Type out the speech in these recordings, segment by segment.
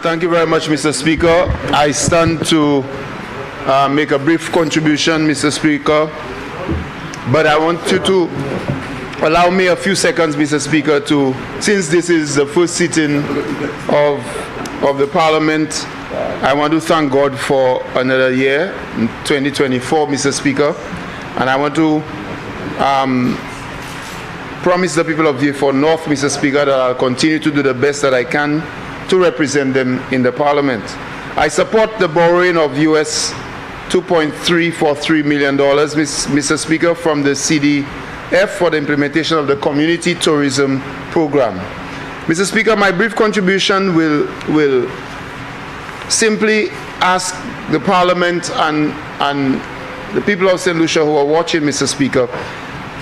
Thank you very much, Mr. Speaker. I stand to make a brief contribution, Mr. Speaker, but I want you to allow me a few seconds, Mr. Speaker, since this is the first sitting of the Parliament, I want to thank God for another year, 2024, Mr. Speaker, and I want to promise the people of the North, Mr. Speaker, that I'll continue to do the best that I can to represent them in the Parliament. I support the borrowing of US $2.343 million, Mr. Speaker, from the CDF for the implementation of the Community Tourism Program. Mr. Speaker, my brief contribution will simply ask the Parliament and the people of St. Lucia who are watching, Mr. Speaker,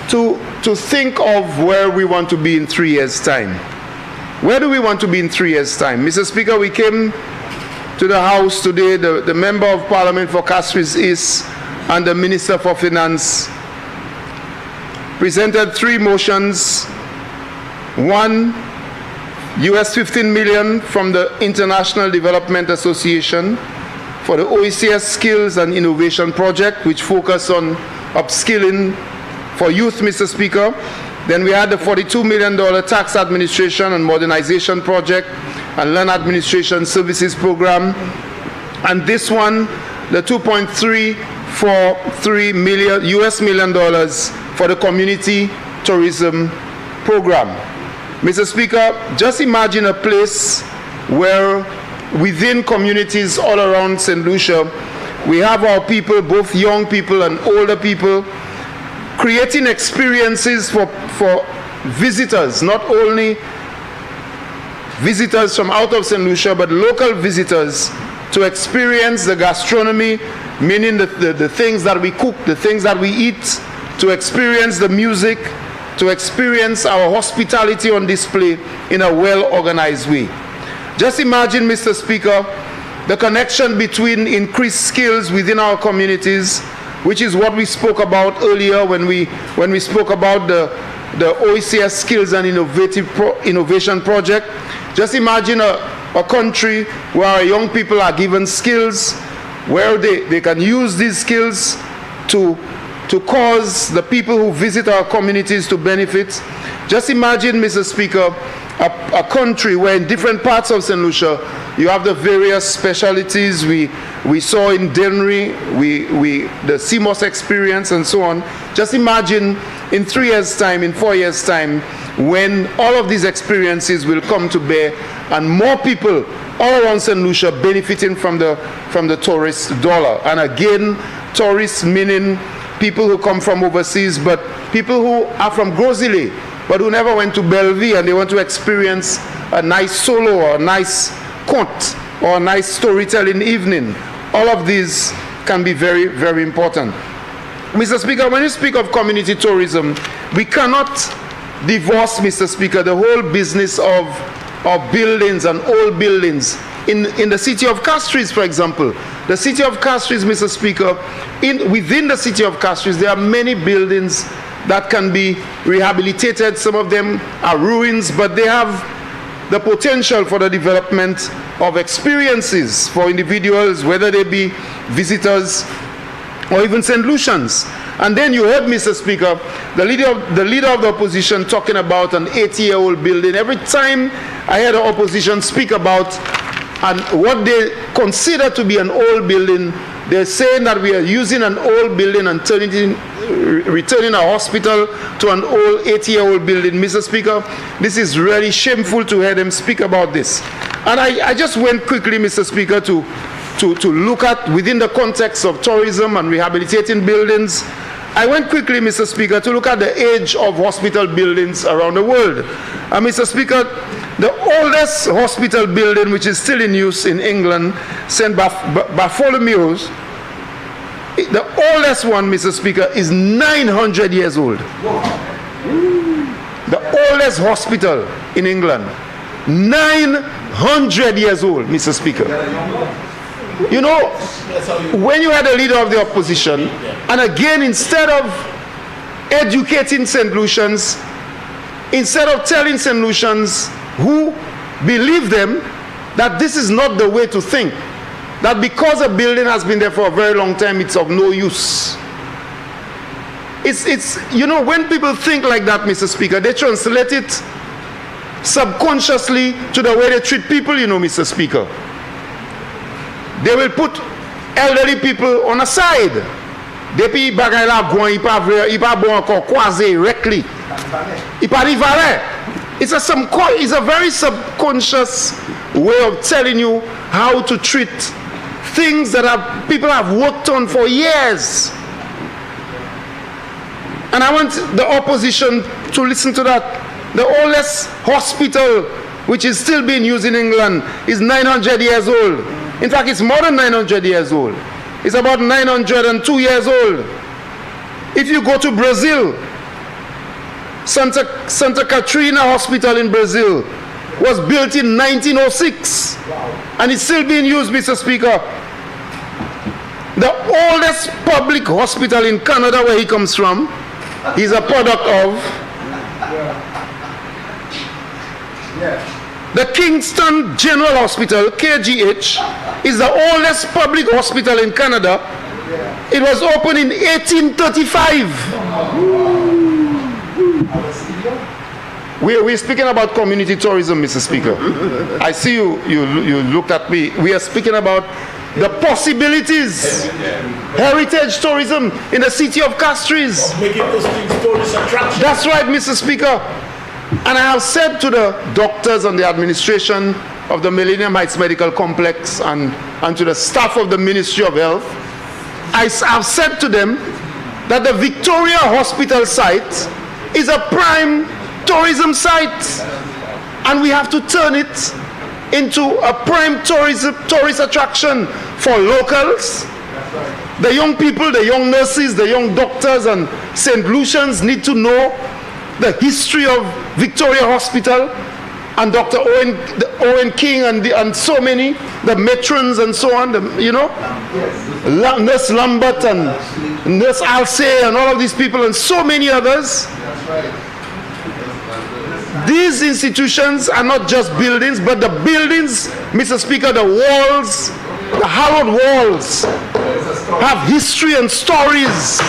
to think of where we want to be in 3 years' time. Where do we want to be in 3 years' time? Mr. Speaker, we came to the House today, the Member of Parliament for Castries East and the Minister for Finance presented 3 motions. One, US 15 million from the International Development Association for the OECS Skills and Innovation Project, which focus on upskilling for youth, Mr. Speaker. Then we had the $42 million Tax Administration and Modernization Project and Land Administration Services Program. And this one, the $2.343 million for the Community Tourism Program. Mr. Speaker, just imagine a place where within communities all around St. Lucia, we have our people, both young people and older people, creating experiences for visitors, not only visitors from out of St. Lucia, but local visitors to experience the gastronomy, meaning the things that we cook, the things that we eat, to experience the music, to experience our hospitality on display in a well-organized way. Just imagine, Mr. Speaker, the connection between increased skills within our communities, which is what we spoke about earlier when we spoke about the OECS Skills and Innovation Project. Just imagine a country where our young people are given skills, where they can use these skills to cause the people who visit our communities to benefit. Just imagine, Mr. Speaker, a country where in different parts of St. Lucia you have the various specialties we saw in Dennery, the CMOS experience and so on. Just imagine in 3 years' time, in 4 years' time, when all of these experiences will come to bear and more people all around St. Lucia benefiting from the tourist dollar. And again, tourists meaning people who come from overseas, but people who are from Grosile, but who never went to Bellevue and they want to experience a nice solo or a nice conte or a nice storytelling evening. All of these can be very, very important. Mr. Speaker, when you speak of community tourism, we cannot divorce, Mr. Speaker, the whole business of buildings and old buildings. In the city of Castries, for example, the city of Castries, Mr. Speaker, within the city of Castries, there are many buildings that can be rehabilitated. Some of them are ruins, but they have the potential for the development of experiences for individuals, whether they be visitors or even St. Lucians. And then you heard, Mr. Speaker, the leader of the opposition talking about an 80-year-old building. Every time I heard the opposition speak about and what they consider to be an old building, they're saying that we are using an old building and returning a hospital to an old 80-year-old building. Mr. Speaker, this is really shameful to hear them speak about this. And I just went quickly, Mr. Speaker, to look at within the context of tourism and rehabilitating buildings. I went quickly, Mr. Speaker, to look at the age of hospital buildings around the world. And Mr. Speaker, the oldest hospital building which is still in use in England, St. Bartholomew's, the oldest one, Mr. Speaker, is 900 years old. The oldest hospital in England, 900 years old, Mr. Speaker. You know, when you had a leader of the opposition, and again, instead of educating St. Lucians, instead of telling St. Lucians who believe them that this is not the way to think, that because a building has been there for a very long time, it's of no use. It's you know, when people think like that, Mr. Speaker, they translate it subconsciously to the way they treat people, you know, Mr. Speaker. They will put elderly people on a side. Depuis bagay la gwan, il pa bon encore croiser rectly. Il pa ni valet. It's a very subconscious way of telling you how to treat things that people have worked on for years. And I want the opposition to listen to that. The oldest hospital which is still being used in England is 900 years old. In fact, it's more than 900 years old. It's about 902 years old. If you go to Brazil, Santa Catarina Hospital in Brazil was built in 1906. And it's still being used, Mr. Speaker. The oldest public hospital in Canada, where he comes from, is a product of the Kingston General Hospital, KGH, is the oldest public hospital in Canada. It was opened in 1835. We're speaking about community tourism, Mr. Speaker. I see you looked at me. We are speaking about the possibilities. Heritage tourism in the city of Castries. Making those things tourist attractions. That's right, Mr. Speaker. And I have said to the doctors and the administration of the Millennium Heights Medical Complex and to the staff of the Ministry of Health, I have said to them that the Victoria Hospital site is a prime tourism site, and we have to turn it into a prime tourist attraction for locals. The young people, the young nurses, the young doctors and St. Lucians need to know the history of Victoria Hospital and Dr. Owen King and so many, the matrons and so on, Nurse Lambert and Nurse Alsey and all of these people and so many others. These institutions are not just buildings, but the buildings, Mr. Speaker, the walls, the hallowed walls, have history and stories.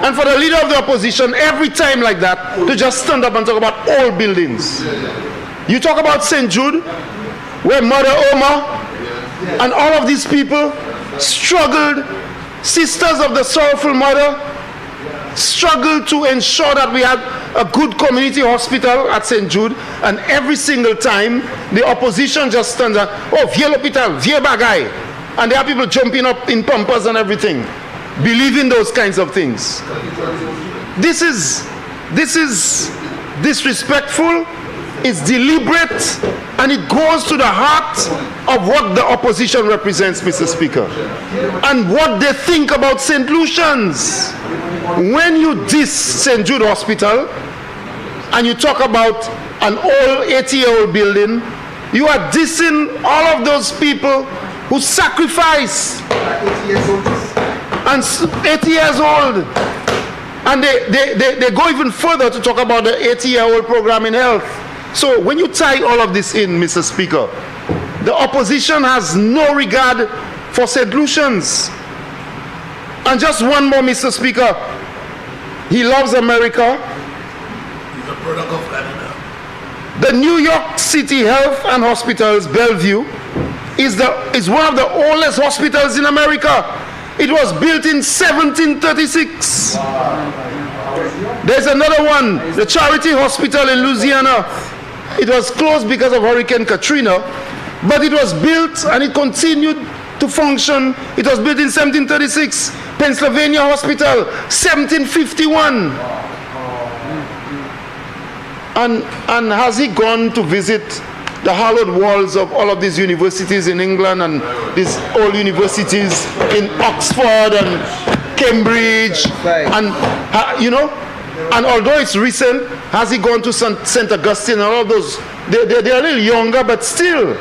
And for the leader of the opposition, every time like that, to just stand up and talk about old buildings. You talk about St. Jude, where Mother Oma and all of these people struggled, Sisters of the Sorrowful Mother, struggled to ensure that we had a good community hospital at St. Jude, and every single time the opposition just stands up, oh, vieux l'hôpital, vieux bagay, and there are people jumping up in pampers and everything, believing those kinds of things. This is disrespectful, it's deliberate, and it goes to the heart of what the opposition represents, Mr. Speaker, and what they think about St. Lucians. When you diss St. Jude Hospital and you talk about an old 80-year-old building, you are dissing all of those people who sacrifice. And 80 years old. And they go even further to talk about the 80-year-old program in health. So when you tie all of this in, Mr. Speaker, the opposition has no regard for St. Lucians. And just one more, Mr. Speaker. He loves America. He's a product of Canada. The New York City Health and Hospitals, Bellevue, is one of the oldest hospitals in America. It was built in 1736. There's another one, the Charity Hospital in Louisiana. It was closed because of Hurricane Katrina, but it was built and it continued to function. It was built in 1736. Pennsylvania Hospital, 1751. And has he gone to visit the hallowed walls of all of these universities in England and these old universities in Oxford and Cambridge, and and although it's recent, has he gone to St. Augustine and all of those? They're a little younger, but still,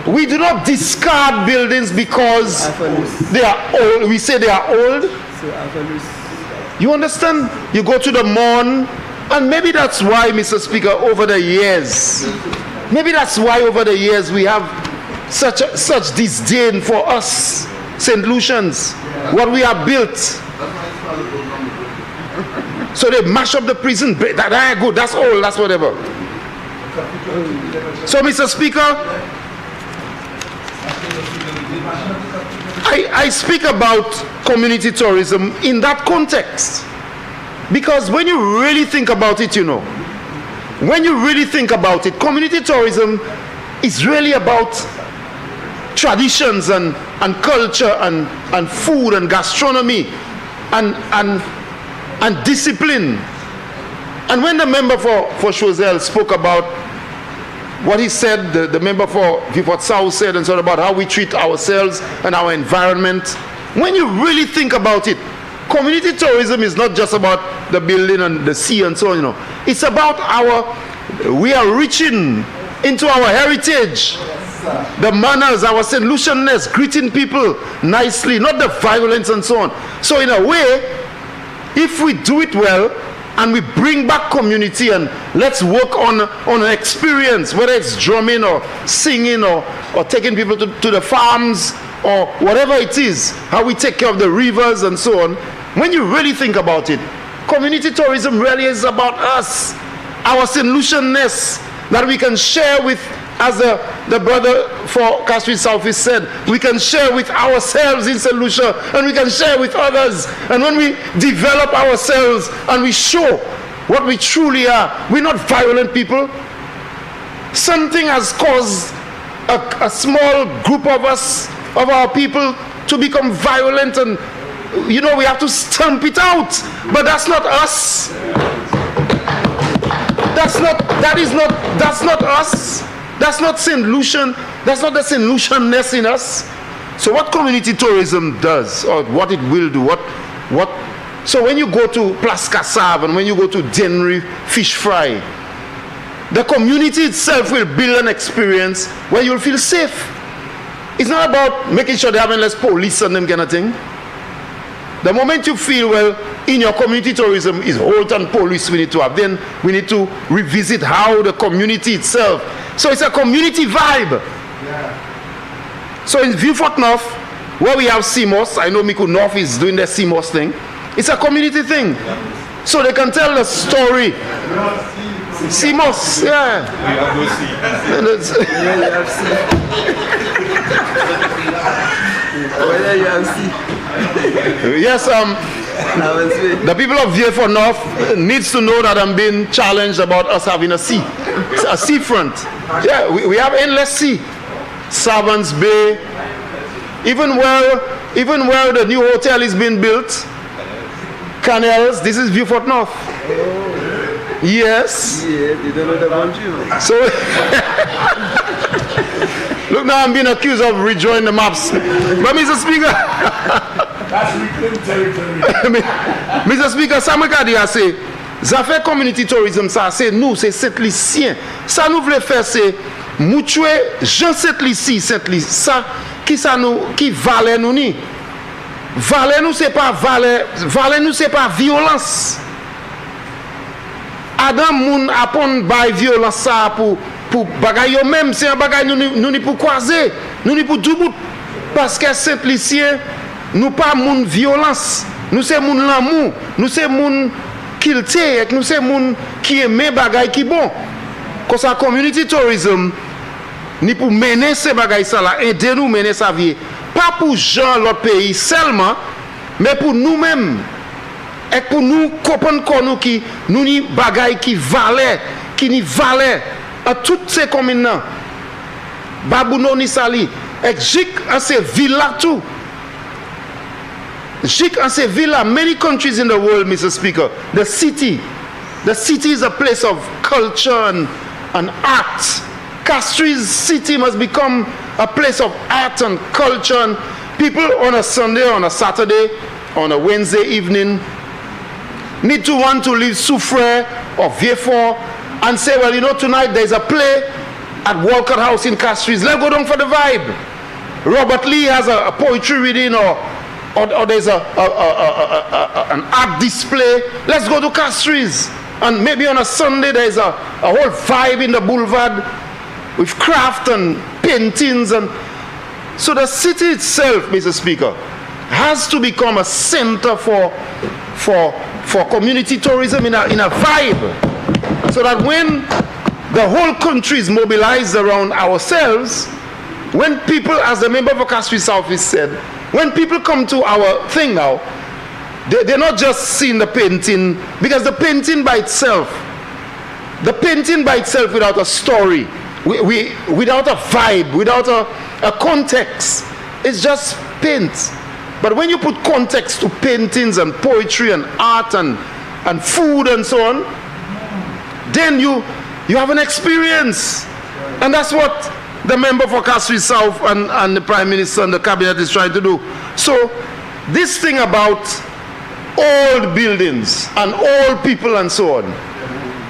we do not discard buildings because they are old. We say they are old. You understand? You go to the Mon And maybe that's why, Mr. Speaker, over the years, we have such disdain for us, St. Lucians, what we have built. So they mash up the prison. That ain't good. That's all. That's whatever. So, Mr. Speaker, I speak about community tourism in that context. Because when you really think about it, community tourism is really about traditions and culture and food and gastronomy and discipline. And when the member for Choiseul spoke about what he said, the member for Vieux-Fort South said, and so about how we treat ourselves and our environment, when you really think about it, community tourism is not just about the building and the sea and so on, It's about we are reaching into our heritage, the manners, our St. Lucianness, greeting people nicely, not the violence and so on. So in a way, if we do it well and we bring back community and let's work on an experience, whether it's drumming or singing or taking people to the farms or whatever it is, how we take care of the rivers and so on. When you really think about it, community tourism really is about us, our St. Lucianness that we can share with, as the brother for Castries South said, we can share with ourselves in St. Lucia and we can share with others. And when we develop ourselves and we show what we truly are, we're not violent people. Something has caused a small group of us, of our people, to become violent, and we have to stamp it out. But that's not us. That's not us. That's not St. Lucian. That's not the St. Lucianness in us. So what community tourism does, or what it will do, so when you go to Place Cassav and when you go to Dennery Fish Fry, the community itself will build an experience where you'll feel safe. It's not about making sure they have less police and them kind of thing. The moment you feel, well, in your community tourism is Holt and police we need to have, then we need to revisit how the community itself. So it's a community vibe. Yeah. So in Vieux-Fort North, where we have CMOS, I know Miku North is doing the CMOS thing, it's a community thing. Yeah. So they can tell the story. CMOS, yeah. Yes, the people of Vieux-Fort North needs to know that I'm being challenged about us having a seafront. Yeah, we have endless sea. Savants Bay, even where the new hotel is being built, canals, this is Vieux-Fort North. Yes. Yeah, they don't know the boundary. So look, now I'm being accused of redrawing the maps. But Mr. Speaker, that's reclaimed territory. Mr. Speaker, ça me garde à c'est ça fait community tourism, ça c'est nous, c'est Saint-Licien. Ça nous voulait faire c'est mouchoué Jean Saint-Lici, ça qui valait nous ni. Valait nous c'est pas violence. Adam moun apon bay violence ça pour bagay yo même, c'est un bagay nous ni pour croiser, nous ni pour tout bout, parce que Saint-Licien nous pas moun violence, nous c'est moun l'amour, nous c'est moun kilté, nous c'est moun qui aime bagay qui bon. Comme ça community tourism ni pour mener ces bagay ça là, aider nous mener sa vie, pas pour gens l'autre pays seulement, mais pour nous-mêmes. Et pour nous comprendre que nous ni bagay qui ni valait à toutes ces communes là. Babouno ni Sali, et jik en ces villes là tout. Jik en ces villes là, many countries in the world, Mr. Speaker, the city is a place of culture and art. Castries city must become a place of art and culture, and people on a Sunday, on a Saturday, on a Wednesday evening need to want to leave Soufrière or Vieux-Fort and say, well, tonight there's a play at Walcott House in Castries. Let's go down for the vibe. Robert Lee has a poetry reading or there's an art display. Let's go to Castries. And maybe on a Sunday there's a whole vibe in the boulevard with craft and paintings. And so the city itself, Mr. Speaker, has to become a center for community tourism in a vibe, so that when the whole country is mobilized around ourselves, when people, as the member for Castle South has said, when people come to our thing now, they're not just seeing the painting, because the painting by itself without a story, without a vibe, without a context, it's just paint. But when you put context to paintings and poetry and art and food and so on, then you have an experience. And that's what the member for Castle South and the Prime Minister and the Cabinet is trying to do. So this thing about old buildings and old people and so on,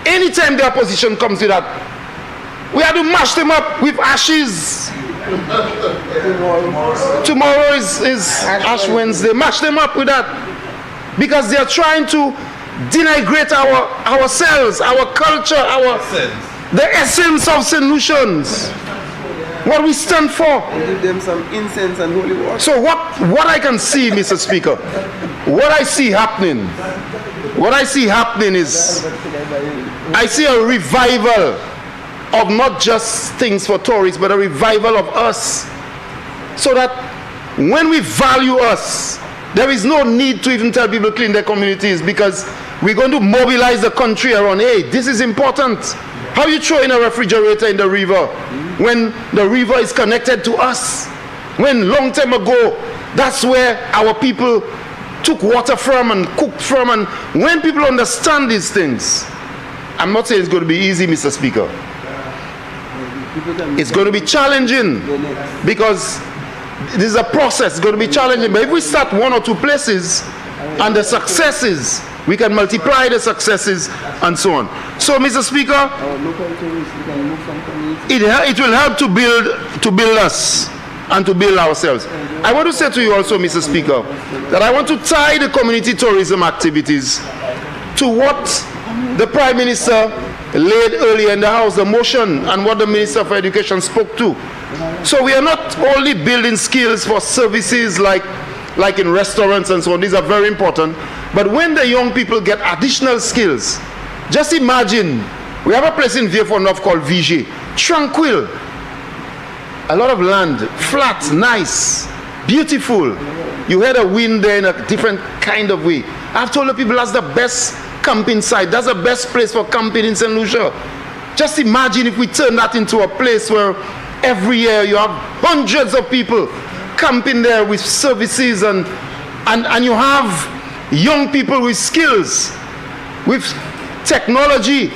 anytime the opposition comes with that, we have to mash them up with ashes. Tomorrow is Ash Wednesday. Mash them up with that, because they are trying to denigrate ourselves, our culture, the essence of St. Lucians, what we stand for. Give them some incense and holy water. So what I can see, Mr. Speaker, what I see happening is, I see a revival of not just things for tourists, but a revival of us, so that when we value us, there is no need to even tell people to clean their communities, because we're going to mobilize the country around, hey, this is important. How you throw in a refrigerator in the river when the river is connected to us? When long time ago, that's where our people took water from and cooked from. And when people understand these things, I'm not saying it's going to be easy, Mr. Speaker. It's going to be challenging, because this is a process. It's going to be challenging. But if we start one or two places and the successes, we can multiply the successes and so on. So, Mr. Speaker, it will help to build us and to build ourselves. I want to say to you also, Mr. Speaker, that I want to tie the community tourism activities to what the Prime Minister laid earlier in the House, the motion, and what the Minister for Education spoke to. So we are not only building skills for services like in restaurants and so on. These are very important. But when the young people get additional skills, just imagine, we have a place in Vieux North called Vigier, tranquil, a lot of land, flat, nice, beautiful. You hear the wind there in a different kind of way. I've told the people that's the best camping site. That's the best place for camping in St. Lucia. Just imagine if we turn that into a place where every year you have hundreds of people camping there with services, and you have young people with skills, with technology,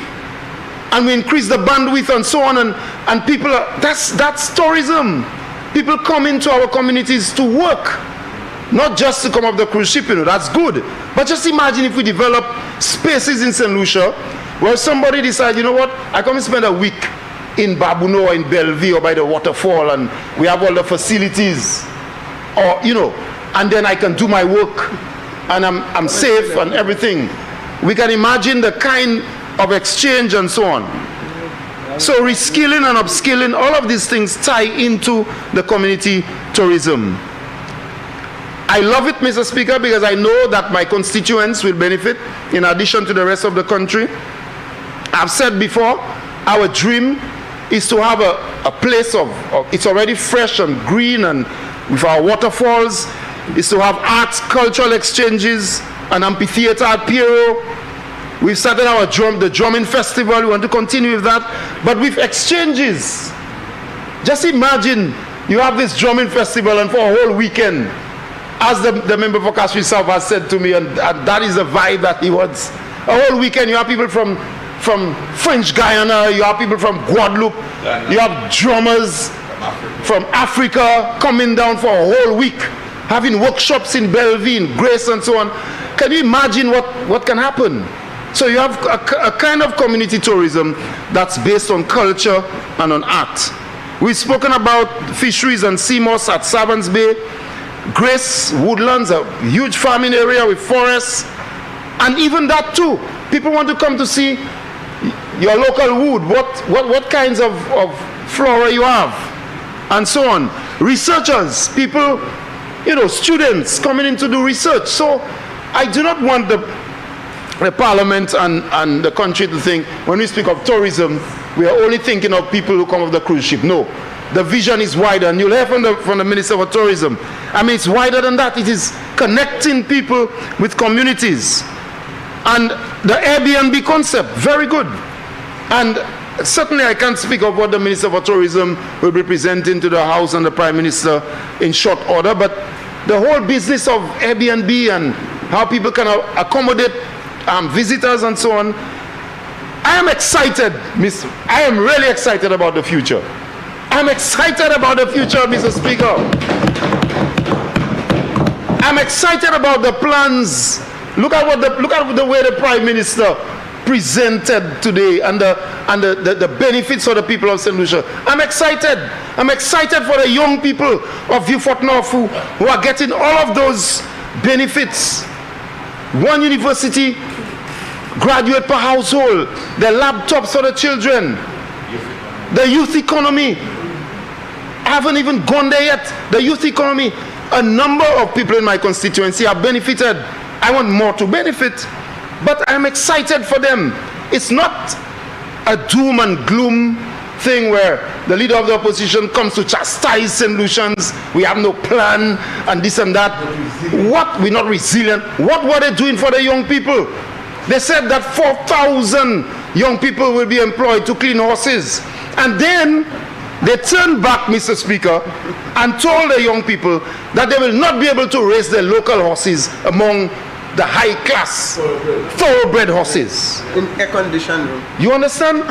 and we increase the bandwidth and so on, and people that's tourism. People come into our communities to work, not just to come off the cruise ship, that's good. But just imagine if we develop spaces in St. Lucia where somebody decides, you know what, I come and spend a week in Babuno or in Bellevue or by the waterfall, and we have all the facilities, or and then I can do my work and I'm safe and everything. We can imagine the kind of exchange and so on. So reskilling and upskilling, all of these things tie into the community tourism. I love it, Mr. Speaker, because I know that my constituents will benefit in addition to the rest of the country. I've said before, our dream is to have a place of it's already fresh and green, and with our waterfalls, is to have arts, cultural exchanges, an amphitheater at Piero. We've started the drumming festival. We want to continue with that, but with exchanges. Just imagine you have this drumming festival, and for a whole weekend, as the member for Castle South has said to me, and that is the vibe that he wants. A whole weekend, you have people from French Guyana, you have people from Guadeloupe, you have drummers from Africa coming down for a whole week, having workshops in Bellevue, in Grace, and so on. Can you imagine what can happen? So you have a kind of community tourism that's based on culture and on art. We've spoken about fisheries and sea moss at Savans Bay, Grace Woodlands, a huge farming area with forests, and even that too, People want to come to see your local wood, what kinds of flora you have, and so on. Researchers, people, students coming in to do research. So I do not want the parliament and the country to think when we speak of tourism, we are only thinking of people who come off the cruise ship. No, the vision is wider, and you'll hear from the Minister for Tourism. I mean, it's wider than that. It is connecting people with communities. And the Airbnb concept, very good. And certainly I can't speak of what the Minister for Tourism will be presenting to the House and the Prime Minister in short order, but the whole business of Airbnb and how people can accommodate visitors and so on. I am excited, I am really excited about the future. I'm excited about the future, Mr. Speaker. I'm excited about the plans. Look at the way the Prime Minister presented today and the benefits for the people of St. Lucia. I'm excited. I'm excited for the young people of Beaufort North who are getting all of those benefits. One university graduate per household, the laptops for the children, the youth economy. I haven't even gone there yet. The youth economy. A number of people in my constituency have benefited. I want more to benefit, but I'm excited for them. It's not a doom and gloom thing where the leader of the opposition comes to chastise St. Lucians. We have no plan and this and that. What? We're not resilient. What were they doing for the young people? They said that 4,000 young people will be employed to clean horses. And then they turned back, Mr. Speaker, and told the young people that they will not be able to raise their local horses among the high-class thoroughbred horses. In air conditioned room. You understand?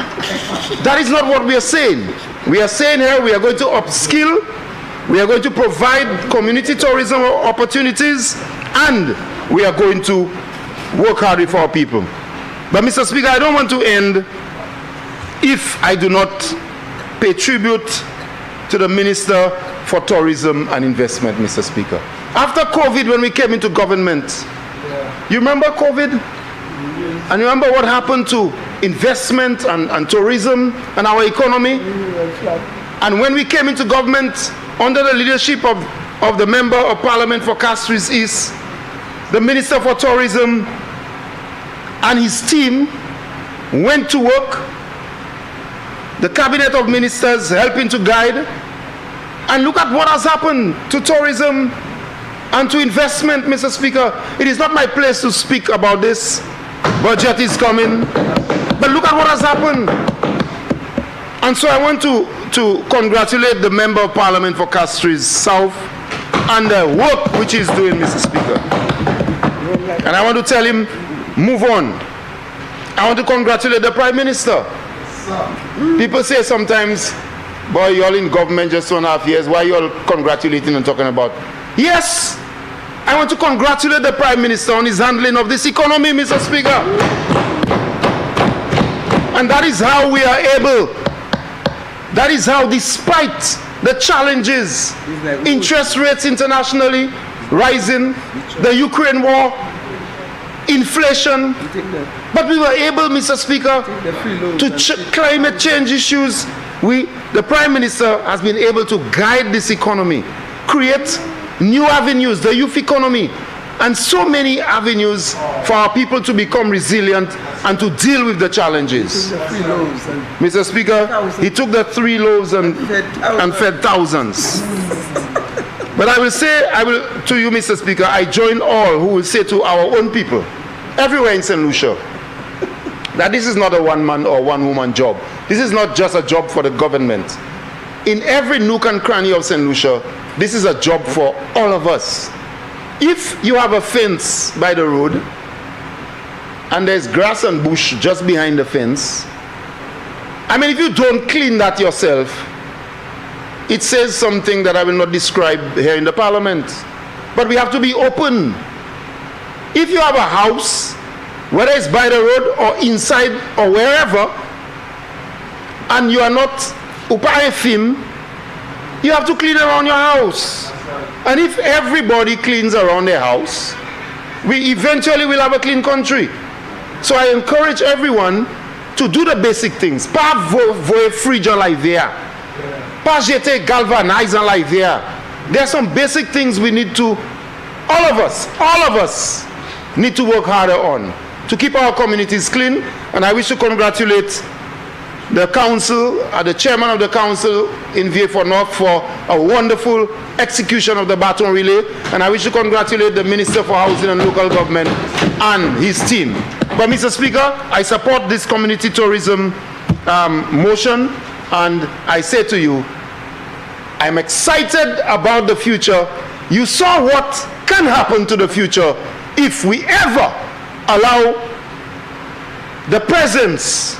That is not what we are saying. We are saying here we are going to upskill, we are going to provide community tourism opportunities, and we are going to work hard for our people. But Mr. Speaker, I don't want to end if I do not pay tribute to the Minister for Tourism and Investment, Mr. Speaker. After COVID, when we came into government, you remember COVID? And you remember what happened to investment and tourism and our economy? And when we came into government under the leadership of the Member of Parliament for Castries East, the Minister for Tourism and his team went to work, the Cabinet of Ministers helping to guide, and look at what has happened to tourism and to investment, Mr. Speaker. It is not my place to speak about this. Budget is coming, but look at what has happened. And so I want to congratulate the Member of Parliament for Castries South and the work which he's doing, Mr. Speaker. And I want to tell him, move on. I want to congratulate the Prime Minister. People say sometimes, boy, you're all in government just 2.5 years. Why are you all congratulating and talking about? Yes, I want to congratulate the Prime Minister on his handling of this economy, Mr. Speaker. And that is how we are able, that is how, despite the challenges, interest rates internationally rising, the Ukraine war, inflation, but we were able, Mr. Speaker, to climate change issues. The Prime Minister has been able to guide this economy, create new avenues, the youth economy, and so many avenues for our people to become resilient and to deal with the challenges. Mr. Speaker, he took the 3 loaves and fed thousands. But I will say, to you, Mr. Speaker, I join all who will say to our own people, everywhere in St. Lucia, that this is not a one-man or one-woman job. This is not just a job for the government. In every nook and cranny of St. Lucia, this is a job for all of us. If you have a fence by the road, and there's grass and bush just behind the fence, I mean, if you don't clean that yourself, it says something that I will not describe here in the Parliament. But we have to be open. If you have a house, whether it's by the road or inside or wherever, and you are not upayefim, you have to clean around your house. And if everybody cleans around their house, we eventually will have a clean country. So I encourage everyone to do the basic things. Pas voyer frigider like there. Pas jeter galvanizer like there. There are some basic things we need to, all of us need to work harder on to keep our communities clean. And I wish to congratulate the council, the chairman of the council in VA4 North for a wonderful execution of the baton relay. And I wish to congratulate the Minister for Housing and Local Government and his team. But Mr. Speaker, I support this community tourism motion, and I say to you, I'm excited about the future. You saw what can happen to the future if we ever allow the presence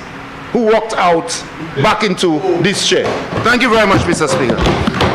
who walked out back into this chair. Thank you very much, Mr. Speaker.